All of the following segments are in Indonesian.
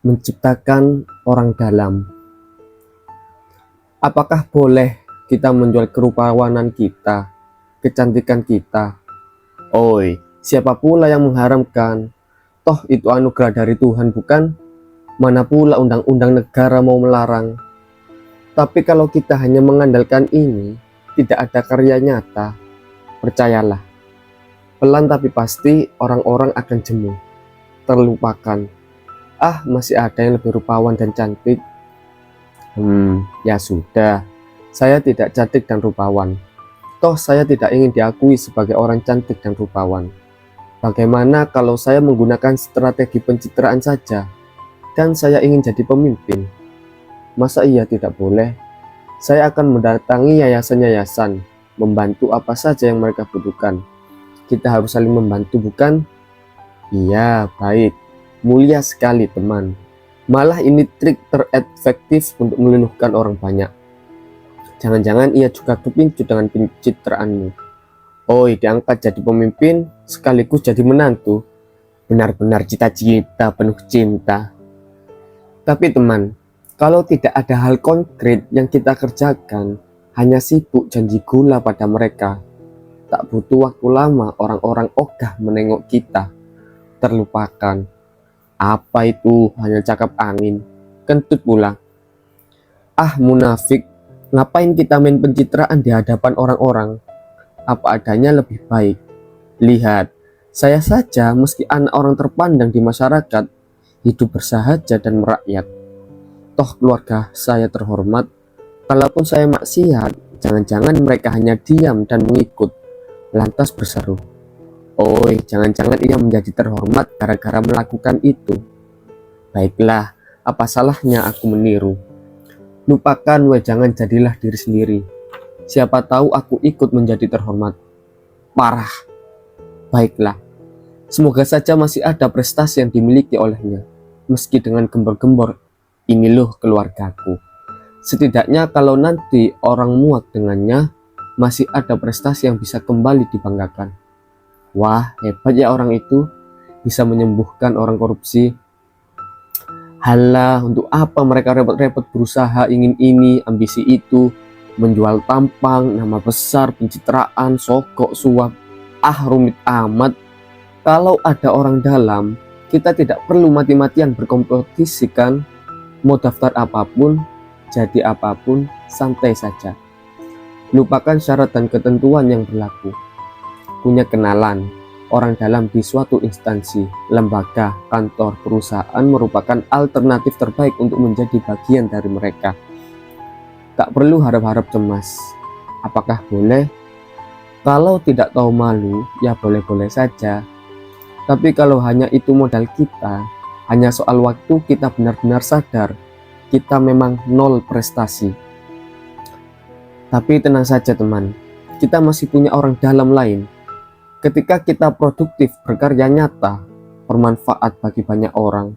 menciptakan orang dalam. Apakah boleh kita menjual kerupawanan kita, kecantikan kita? Oi, siapa pula yang mengharamkan? Toh itu anugerah dari Tuhan, bukan? Mana pula undang-undang negara mau melarang. Tapi kalau kita hanya mengandalkan ini, tidak ada karya nyata, percayalah, pelan tapi pasti orang-orang akan jemu, terlupakan. Ah, masih ada yang lebih rupawan dan cantik. Ya sudah, saya tidak cantik dan rupawan. Toh saya tidak ingin diakui sebagai orang cantik dan rupawan. Bagaimana kalau saya menggunakan strategi pencitraan saja, dan saya ingin jadi pemimpin? Masa iya tidak boleh? Saya akan mendatangi yayasan-yayasan, membantu apa saja yang mereka butuhkan. Kita harus saling membantu, bukan? Iya, baik. Mulia sekali, teman. Malah ini trik terefektif untuk meluluhkan orang banyak. Jangan-jangan ia juga kepincut dengan pencitraanmu. Oi, diangkat jadi pemimpin, sekaligus jadi menantu. Benar-benar cita-cita penuh cinta. Tapi teman, kalau tidak ada hal konkret yang kita kerjakan, hanya sibuk janji gula pada mereka, tak butuh waktu lama orang-orang ogah menengok kita, terlupakan. Apa itu hanya cakap angin, kentut pula. Ah munafik, ngapain kita main pencitraan di hadapan orang-orang? Apa adanya lebih baik. Lihat, saya saja meski anak orang terpandang di masyarakat, hidup bersahaja dan merakyat. Toh keluarga saya terhormat. Kalaupun saya maksiat, jangan-jangan mereka hanya diam dan mengikut, lantas berseru, oi, jangan-jangan ia menjadi terhormat gara-gara melakukan itu. Baiklah, apa salahnya aku meniru? Lupakan, jangan jadilah diri sendiri. Siapa tahu aku ikut menjadi terhormat. Parah. Baiklah, semoga saja masih ada prestasi yang dimiliki olehnya, meski dengan gembor-gembor. Ini loh keluargaku. Setidaknya kalau nanti orang muak dengannya, masih ada prestasi yang bisa kembali dibanggakan. Wah, hebat ya orang itu, bisa menyembuhkan orang korupsi. Halah, untuk apa mereka repot-repot berusaha ingin ini, ambisi itu, menjual tampang, nama besar, pencitraan, sogok, suap. Ah, rumit amat. Kalau ada orang dalam, kita tidak perlu mati-matian berkompetisi kan? Mau daftar apapun, jadi apapun, santai saja. Lupakan syarat dan ketentuan yang berlaku. Punya kenalan, orang dalam di suatu instansi, lembaga, kantor, perusahaan merupakan alternatif terbaik untuk menjadi bagian dari mereka. Tak perlu harap-harap cemas. Apakah boleh? Kalau tidak tahu malu, ya boleh-boleh saja. Tapi kalau hanya itu modal kita, hanya soal waktu kita benar-benar sadar, kita memang nol prestasi. Tapi tenang saja teman, kita masih punya orang dalam lain. Ketika kita produktif, berkarya nyata, bermanfaat bagi banyak orang,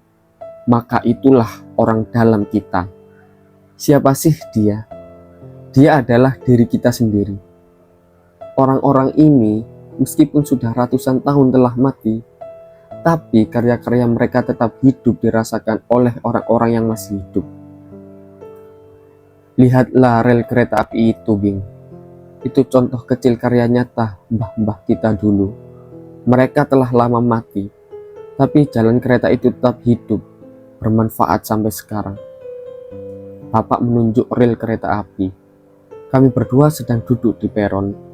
maka itulah orang dalam kita. Siapa sih dia? Dia adalah diri kita sendiri. Orang-orang ini, meskipun sudah ratusan tahun telah mati, tapi karya-karya mereka tetap hidup dirasakan oleh orang-orang yang masih hidup. Lihatlah rel kereta api itu, Bing. Itu contoh kecil karya nyata mbah-mbah kita dulu. Mereka telah lama mati, tapi jalan kereta itu tetap hidup, bermanfaat sampai sekarang. Bapak menunjuk rel kereta api. Kami berdua sedang duduk di peron.